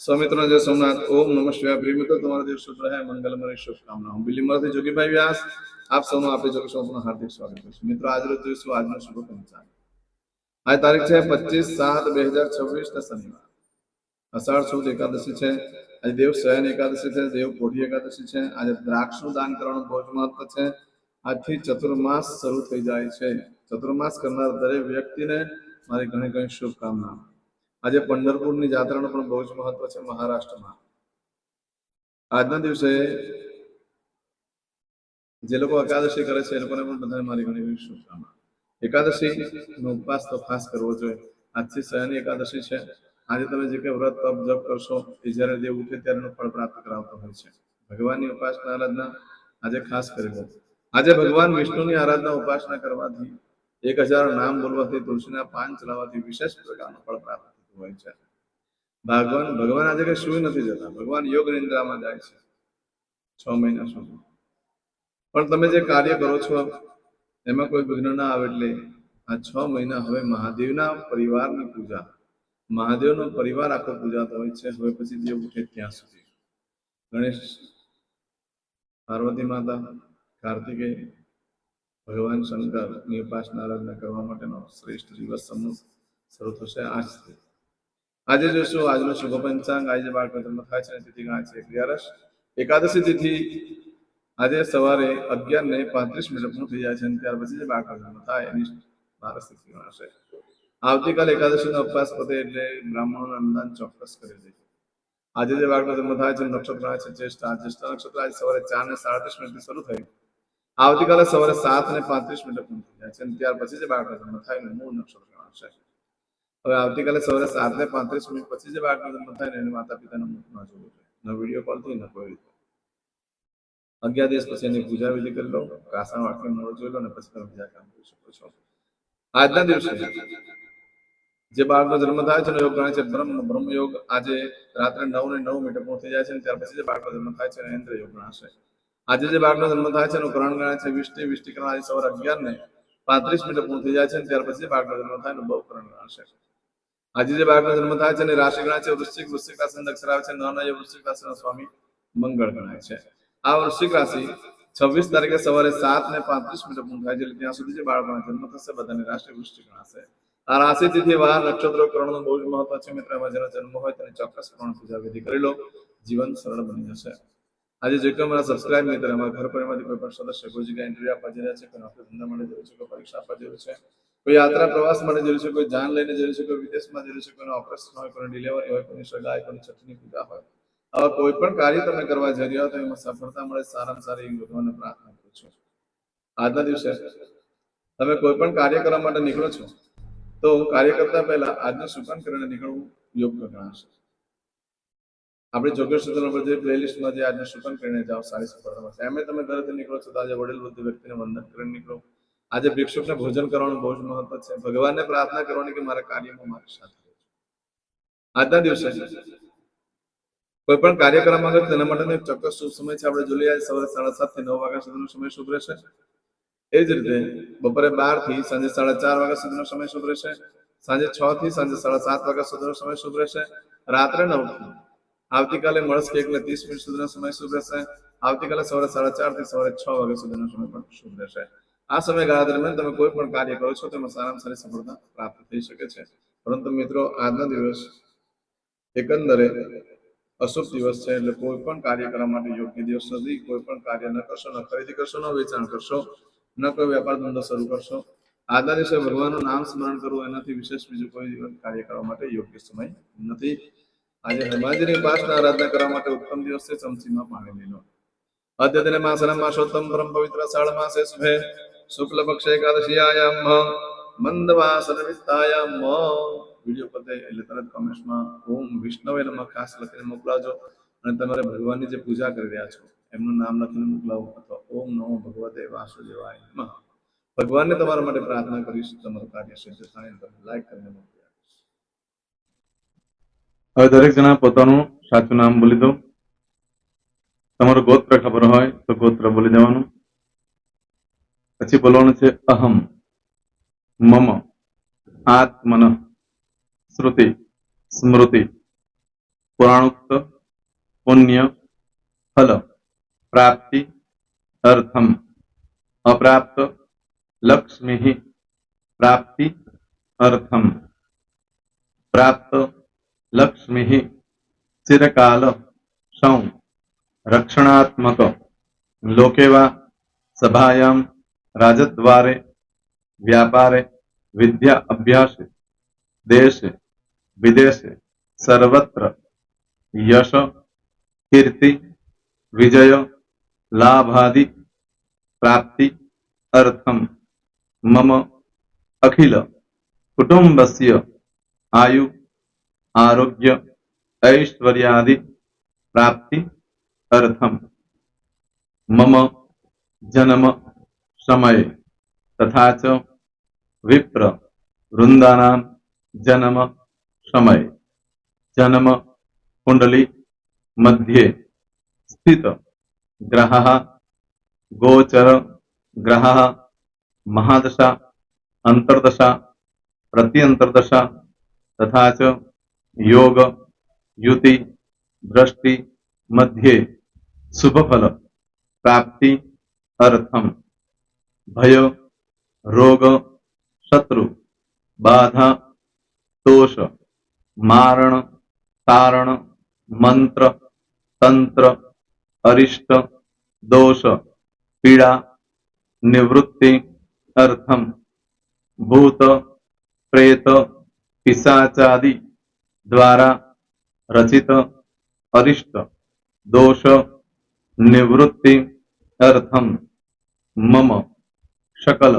સ્વામિત્રોને જય સોમનાથ. ઓમ નમઃ શિવાય. પ્રિય મિત્રો, તમારો દિવસ શુભ રહે, મંગલમય શુભકામનાઓ. બિલીમરથી જોગીભાઈ વ્યાસ આપ સૌનું આપણી જોગ સૌનું હાર્દિક સ્વાગત કરું છું. મિત્રો, આજ રોજ જોઈશું આજનો શુભ પંચાંગ. આજ તારીખ છે 25/7/2026 શનિવાર. અષાઢ સુદ એકાદશી છે. આજે દેવ શયન એકાદશી છે, દેવ કોઢી એકાદશી છે. આજે દ્રાક્ષનું દાન કરવાનું બહુ જ મહત્વ છે. આજથી ચતુર્માસ શરૂ થઈ જાય છે. ચતુર્માસ કરનાર દરેક વ્યક્તિને મારી ઘણી ઘણી શુભકામના. આજે પંઢરપુરની જાત્રાનું પણ બહુ જ મહત્વ છે મહારાષ્ટ્રમાં. આજના દિવસે જે લોકો એકાદશી કરે છે એ લોકોને પણ બધાને મારી ઘણી ઘણી શુભકામના. એકાદશી નો ઉપવાસ તો ખાસ કરવો જોઈએ. આજથી શયની એકાદશી છે. આજે તમે જે કંઈ વ્રત તપ જપ કરશો એ જ્યારે દેવ ઉઠે ત્યારેનું ફળ પ્રાપ્ત કરાવતો હોય છે. ભગવાનની ઉપાસના આરાધના આજે ખાસ કરી લો. આજે ભગવાન વિષ્ણુની આરાધના ઉપાસના કરવાથી 1000 નામ બોલવાથી તુલસીના પાન ચલાવવાથી વિશેષ પ્રકારનું ફળ પ્રાપ્ત થતું હોય છે. ભગવાન આજે કઈ સુઈ નથી જતા. ભગવાન યોગ નિંદ્રામાં જાય છે 6 મહિના સુધી. પણ તમે જે કાર્ય કરો છો એમાં કોઈ વિઘ્ન ના આવે એટલે આ 6 મહિના હવે મહાદેવના પરિવારની પૂજા, મહાદેવનો પરિવાર આખો પૂજાતો હોય છે. હવે પછી દેવ ઉઠે ત્યાં સુધી ગણેશ, પાર્વતી માતા, કાર્તિકેય, ભગવાન શંકરની ઉપાસના આરાધના કરવા માટેનો શ્રેષ્ઠ દિવસ શરૂ થશે આજથી. આજે જોઈશું આજનો શુભ પંચાંગ. આજે બાળકો જન્મ થાય છે તિથિ ગણાય છે 11 એકાદશી તિથિ આજે સવારે 11:35 પૂર્ણ થઈ જાય છે અને ત્યાર પછી જે બાળકો જન્મ થાય એની 12 તિથિ ગણાશે. આવતીકાલે એકાદશીનો ઉપવાસ પતે એટલે બ્રાહ્મણોનું અન્નદાન ચોક્કસ કરી દેજો. આજે જે બાળકો જન્મ થાય છે નક્ષત્ર ગણાય છે જ્યેષ્ઠા. જ્યેષ્ઠા નક્ષત્ર આજે સવારે 4:37 શરૂ થયું. આવતીકાલે સવારે 7:35 પૂર્ણ થઈ જાય છે અને ત્યાર પછી જે બાળકો જન્મ થાય એનું મૂળ નક્ષત્ર ગણાશે. હવે આવતીકાલે સવારે 7:35 પછી જે બાળકનો જન્મ થાય ને એને માતા પિતાના મુખમાં જોવું જોઈએ. ન વિડીયો કોલથી ન કોઈ રીતે. 11 દિવસ પછી એની પૂજા વિધિ કરી લો, કાસણ વાટકી મોડો જોઈ લો અને પછી તમે બીજા કામ કરી શકો છો. આજના દિવસે જે બાળકનો જન્મ થાય છે એનો યોગ ગણાય છે બ્રહ્મ યોગ. આજે રાત્રે 9:09 પૂર્ણ થઈ જાય છે અને ત્યાર પછી જે બાળકનો જન્મ થાય છે એનો ઇન્દ્ર યોગ ગણાશે. આજે જે બાળકનો જન્મ થાય છે એનું કરણ ગણાય છે વિષ્ટિકરણ. આજે સવારે 11:35 પૂર્ણ થઈ જાય છે અને ત્યાર પછી જે બાળકનો જન્મ થાય એનું બહુકરણ ગણાશે. આજે જે બાળકનો જન્મ થાય છે એની રાશિ ગણાય છે વૃશ્ચિક. વૃશ્ચિક રાશિ અક્ષર આવે છે ન. એ વૃશ્ચિક રાશિનો સ્વામી મંગળ ગણાય છે. આ વૃશ્ચિક રાશિ 26 તારીખે સવારે 7:35 પૂર્ણ થાય છે એટલે ત્યાં સુધી જે બાળકોનો જન્મ થશે બધાની રાશિ વૃશ્ચિક ગણાશે. આ રાશિ તિથિ વાર નક્ષત્રો કરણનું બહુ જ મહત્વ છે. મિત્રો, એમાં જેનો જન્મ હોય તેની ચોક્કસ કરણ પૂજા વિધિ કરી લો, જીવન સરળ બની જશે. આજે જે કોઈ મારા સબસ્ક્રાઇબ મિત્ર અમારા ઘર પરિવારમાંથી કોઈ પણ સદસ્ય કોઈ જગ્યાએ ઇન્ટરવ્યુ આપવા જઈ રહ્યા છે, કોઈ નોકરી ધંધા માટે જઈ છે, કોઈ પરીક્ષા આપવા જઈ છે, કોઈ યાત્રા પ્રવાસ માટે જઈ છે, કોઈ જાન લઈને જઈ છે, કોઈ વિદેશમાં જઈ છે, કોઈનું ઓપરેશન હોય, કોઈની ડિલિવરી હોય, કોઈની સગાઈ, કોઈની છઠ્ઠીની પૂજા હોય, આવા કોઈ પણ કાર્ય તમે કરવા જઈ રહ્યા હો તો એમાં સફળતા મળે સારામાં સારી એવી ભગવાનને પ્રાર્થના કરું છું. આજના દિવસે તમે કોઈ પણ કાર્ય કરવા માટે નીકળો છો તો કાર્ય કરતા પહેલા આજનું સુકન કરીને નીકળવું યોગ્ય ગણાશે. આપણી જોગેશ ચેનલ પર જે પ્લેલિસ્ટમાં જે આજનું સુકન કરીને જાઓ સારી સફળતા મળશે. એમ તમે ઘરેથી નીકળો છો તો આજે વડીલ વૃદ્ધ વ્યક્તિને વંદન કરીને નીકળો. આજે ભિક્ષુકને ભોજન કરવાનું બહુ જ મહત્વ છે. ભગવાનને પ્રાર્થના કરવાની કે મારા કાર્યમાં મારી સાથે. આજના દિવસે કોઈ પણ કાર્ય કરવા માંગે તેના માટેનો એક ચોક્કસ શુભ સમય છે. આપણે જોઈએ સવારે 7:30 થી 9 વાગ્યા સુધીનો સમય શુભ રહેશે. એ જ રીતે બપોરે 12 થી સાંજે 4:30 વાગ્યા સુધીનો સમય શુભ રહેશે. સાંજે 6 થી સાંજે 7:30 વાગ્યા સુધીનો સમય શુભ રહેશે. રાત્રે 9 થી આવતીકાલે મળસ્કે 1:30 સુધીનો સમય શુભ રહેશે. આવતીકાલે સવારે 4:30 થી સવારે 6 વાગ્યા સુધીનો સમય પણ શુભ રહેશે. આ સમયગાળા દરમિયાન તમે કોઈ પણ કાર્ય કરો છો તેમાં સારામાં સારી સફળતા પ્રાપ્ત થઈ શકે છે. પરંતુ મિત્રો, આજનો દિવસ એકંદરે અશુભ દિવસ છે એટલે કોઈ પણ કાર્ય કરવા માટે યોગ્ય દિવસ નથી. કોઈ પણ કાર્ય ન કરશો, ન ખરીદી કરશો, ન વેચાણ કરશો, ન કોઈ વેપાર ધંધો શરૂ કરશો. આજના દિવસે ભગવાનનું નામ સ્મરણ કરવું એનાથી વિશેષ બીજું કોઈ કાર્ય કરવા માટે યોગ્ય સમય નથી. આજે હનુમાનજીની ઉપાસના આરાધના કરવા માટે ઉત્તમ દિવસ છે. ચમચીમાં પાણી લઈ લો. અદ્યતને માસનમ માસોત્તમ પરમ પવિત્ર સાળ માસે શુભે શુક્લ પક્ષે એકાદશીયાયામ મંદવાસન વિસ્તાયામ. વિડીયો પતે એટલે તરત કમેન્ટ્સમાં ઓમ વિષ્ણવે નમઃ ખાસ લખીને મોકલાજો અને તમારે ભગવાનની જે પૂજા કરી રહ્યા છો એમનું નામ લખીને મોકલાવો અથવા ઓમ નમો ભગવતે વાસુદેવાય નમઃ ભગવાનને તમારા માટે પ્રાર્થના કરીશ. તમારું કાર્ય સિદ્ધ થાય. તમે લાઈક કરીને મોકલી આપીશ. હવે દરેક જણા પોતાનું સાચું નામ બોલી દો. તમારું ગોત્ર ખબર હોય તો ગોત્ર બોલી દેવાનું. પછી બોલવાનું છે અહમ, મમ, આત્મન, શ્રુતિ, સ્મૃતિ, पुराणोक्त पुण्य फल प्राप्ति अर्थम अप्राप्त लक्ष्मी प्राप्ति अर्थम प्राप्त लक्ष्मी चिरकाल सौ रक्षणात्मक लोकेवा सभायां राजद्वारे व्यापारे विद्या अभ्यास देश विदेश सर्वत्र यश कीर्ति विजय लाभादि प्राप्ति अर्थम मम अखिल कुटुंबस्य आयु आरोग्य ऐश्वर्यादि प्राप्ति अर्थम मम जन्म समय तथा च विप्र वृंदानां जन्म समय जन्म कुंडली मध्ये स्थित ग्रहः गोचर ग्रहः महादशा अंतर्दशा प्रत्यंतर्दशा तथा च योग युति दृष्टि मध्ये शुभफल प्राप्ति अर्थम भय रोग शत्रु बाधा दोष मारण तारण मंत्र तंत्र अरिष्ट दोष पीड़ा निवृत्ति अर्थम भूत प्रेत पिशाचादि द्वारा रचित अरिष्ट दोष निवृत्ति अर्थम मम सकल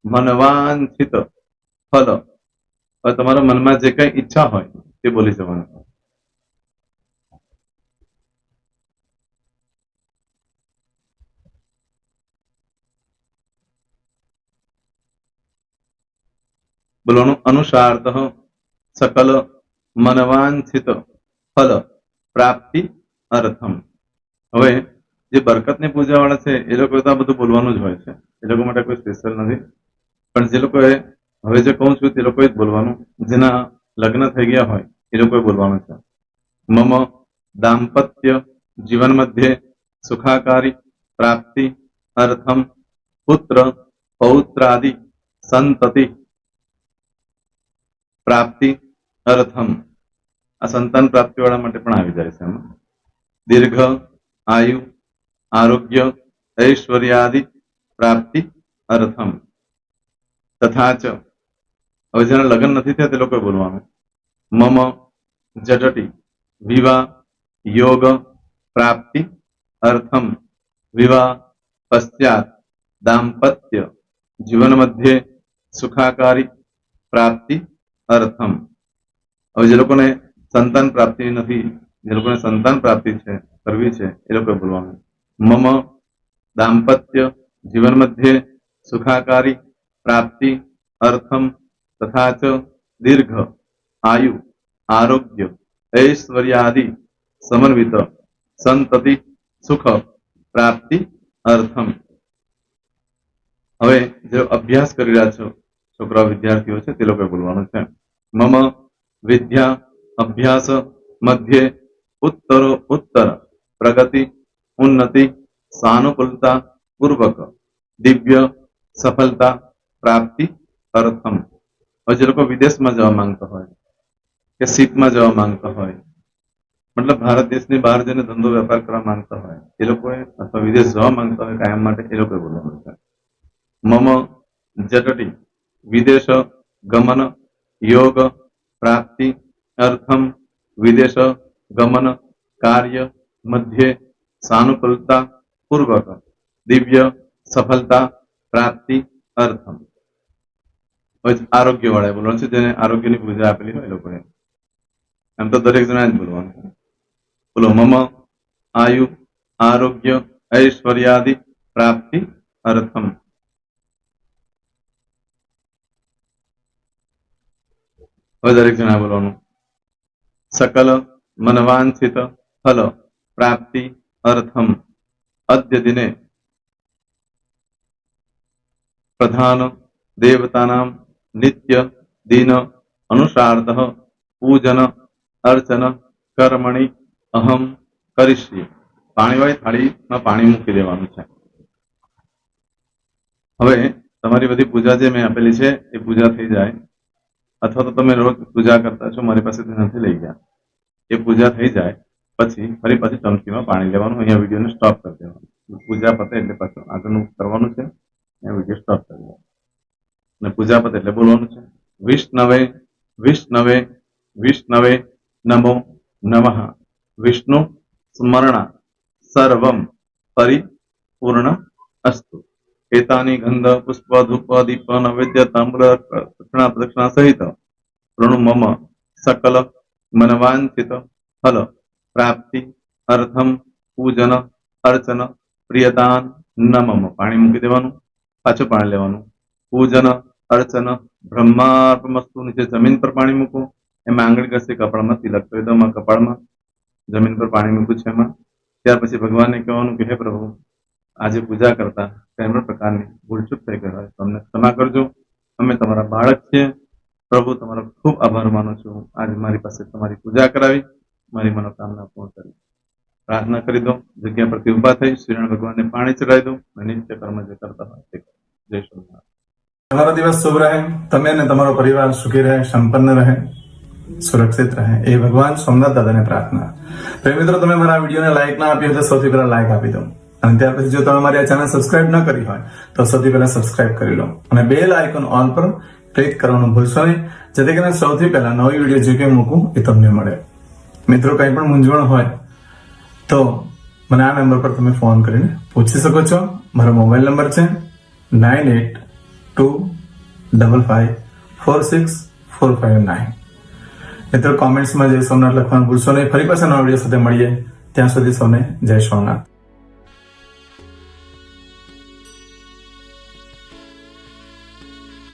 मनवांछित फल और તમારા મનમાં જે કઈ ઈચ્છા હોય તે બોલી જવાનું. બોલવાનું અનુસારતઃ सकल मनवांछित फल प्राप्ति अर्थम. હવે જે બરકતની પૂજા વાળા છે એ લોકો તો આ બધું બોલવાનું જ હોય છે, એ લોકો માટે કોઈ સ્પેશિયલ નથી. પણ જે લોકોએ હવે જે કહું છું તે લોકોએ જ બોલવાનું, જેના લગ્ન થઈ ગયા હોય એ લોકોએ બોલવાનું છે. મમ દાંપત્ય જીવન મધ્યે સુખાકારી પ્રાપ્તિ અર્થમ પુત્ર પૌત્રાદિ સંતતિ પ્રાપ્તિ અર્થમ. આ સંતાન પ્રાપ્તિ વાળા માટે પણ આવી જાય છે. દીર્ઘ આયુ આરોગ્ય ऐश्वर्यादि प्राप्ति अर्थम तथा च. હવે જેના લગ્ન નથી થયા તે લોકોએ બોલવાનું. મમ જટટી વિવાહ योग प्राप्ति अर्थम विवाह पश्चात दाम्पत्य जीवन मध्य सुखाकारी प्राप्ति अर्थम. હવે જે લોકોને સંતાન પ્રાપ્તિ નથી, જે લોકોને સંતાન પ્રાપ્તિ છે કરવી છે એ લોકોએ બોલવાનું. मम दाम्पत्य जीवन मध्य सुखाकारी प्राप्ति अर्थम तथा च दीर्घ आयु आरोग्य ऐश्वर्यादि समन्वित संतति सुख प्राप्ति अर्थम. હવે જે અભ્યાસ કરી રહ્યા છો છોકરા વિદ્યાર્થીઓ છે તે લોકોએ બોલવાનું છે. મમ વિદ્યા અભ્યાસ મધ્યે ઉત્તરો ઉત્તર પ્રગતિ उन्नति सानुकूलता पूर्वक दिव्य सफलता प्राप्ति अर्थम. और जे लोग विदेश में जवा मांगता हो के सीप में जवा मांगता हो, मतलब भारत देश ने बहार जने धंधो व्यापार करवा मांगता हो ए लोग अथवा विदेश जवा मांगता हो कायम माटे ए लोग बोलवानुं छे. मम जटटी विदेश गमन योग प्राप्ति अर्थम विदेश गमन कार्य मध्य सानुकूलता पूर्वक दिव्य सफलता प्राप्ति अर्थम. आरोग्य वाળા બોલવાનું છે, જેને આરોગ્યની પૂજા આપેલી હોય એ લોકોએ. એમ તો દરેક જણા જ બોલવાનું. બોલો મમ આયુ આરોગ્ય ऐश्वर्यादि प्राप्ति अर्थम. હવે દરેક જણા બોલવાનું. सकल मनवांछित फल प्राप्ति अर्थम अद्य दिने प्रधान देवतानां नित्य दिन अनुसारतः पूजन अर्चन કર્મણિ અહમ કરીશ્યે. પાણીવાળી થાળીમાં પાણી મૂકી દેવાનું છે. હવે તમારી બધી પૂજા જે મેં આપેલી છે એ પૂજા થઈ જાય, અથવા તો તમે રોજ પૂજા કરતા છો, મારી પાસેથી નથી લઈ ગયા, એ પૂજા થઈ જાય પછી ફરી પાછી ચમચીમાં પાણી લેવાનું. અહીંયા વિડીયોને સ્ટોપ કરી દેવાનું. પૂજા પતે એટલે પાછું આગળનું કરવાનું છે. અહીંયા વિડીયો સ્ટોપ કરી દેવાનો અને પૂજા પતે એટલે બોલવાનું છે વિષ્ણવે વિષ્ણવે વિષ્ણવે નમો નમઃ. વિષ્ણુ સ્મરણા સર્વમ પરિપૂર્ણ અસ્તુ. એતાની ગંધ પુષ્પ ધૂપ દીપ નૈવેદ્ય તામ્ર દક્ષિણા પ્રદક્ષિણા સહિત પ્રણુ મમ સકલ મનવાંચિત ફલ પ્રાપ્તિ અર્થમ પૂજન અર્ચન પ્રિયતાન નમમ. પાણી મૂકી દેવાનું, પાછું પાણી લેવાનું. પૂજન અર્ચન બ્રહ્માર્પણમસ્તુ. નીચે જમીન પર પાણી મૂકવું, એમાં આંગળી ઘસી કપાળમાં તિલક કરી દો. કપાળમાં જમીન પર પાણી મૂક્યું છે એમાં. ત્યાર પછી ભગવાનને કહેવાનું કે હે પ્રભુ, આજે પૂજા કરતા કઈ પણ પ્રકારની ભૂલચૂક થઈ ગઈ હોય તો અમને ક્ષમા કરજો. અમે તમારા બાળક છીએ. પ્રભુ, તમારો ખૂબ આભાર માનું છું. આજે મારી પાસે તમારી પૂજા કરાવી, મારી મનોકામના પૂર્ણ કરી. પ્રાર્થના કરી દો. જગ્યા પરથી ઉભા થઈ શ્રીનારાયણ ભગવાનને પાણી ચડાવી દો અને નિત્ય કર્મ જે કરતા હોય તે કરો. જય સ્વામિનારાયણ. તમારો દિવસ શુભ રહે. તમે અને તમારો પરિવાર સુખી રહે, સંપન્ન રહે, સુરક્ષિત રહે, એ ભગવાન સોમનાથ દાદાને પ્રાર્થના. તો મિત્રો, તમે મારા વિડીયોને લાઈક ના આપી હોય તો સૌથી પહેલા લાઈક આપી દો. અને ત્યાર પછી જો તમે મારી આ ચેનલ સબસ્ક્રાઇબ ન કરી હોય તો સૌથી પહેલા સબસ્ક્રાઇબ કરી લો અને બેલ આઇકોન ઓલ પર ક્લિક કરવાનું ભૂલશો નહીં, જેથી કરીને સૌથી પહેલા નવી વિડીયો જે કંઈ મૂકું એ તમને મળે. મિત્રો, કંઈ પણ મૂંઝવણ હોય તો મને આ નંબર પર તમે ફોન કરીને પૂછી શકો છો. મારો મોબાઈલ નંબર છે 9825546459. મિત્રો, કોમેન્ટ્સમાં જય સોમનાથ લખવાનું ભૂલશો નહીં. ફરી પાછા નવા વિડીયો સાથે મળીએ. ત્યાં સુધી સૌને જય સોમનાથ.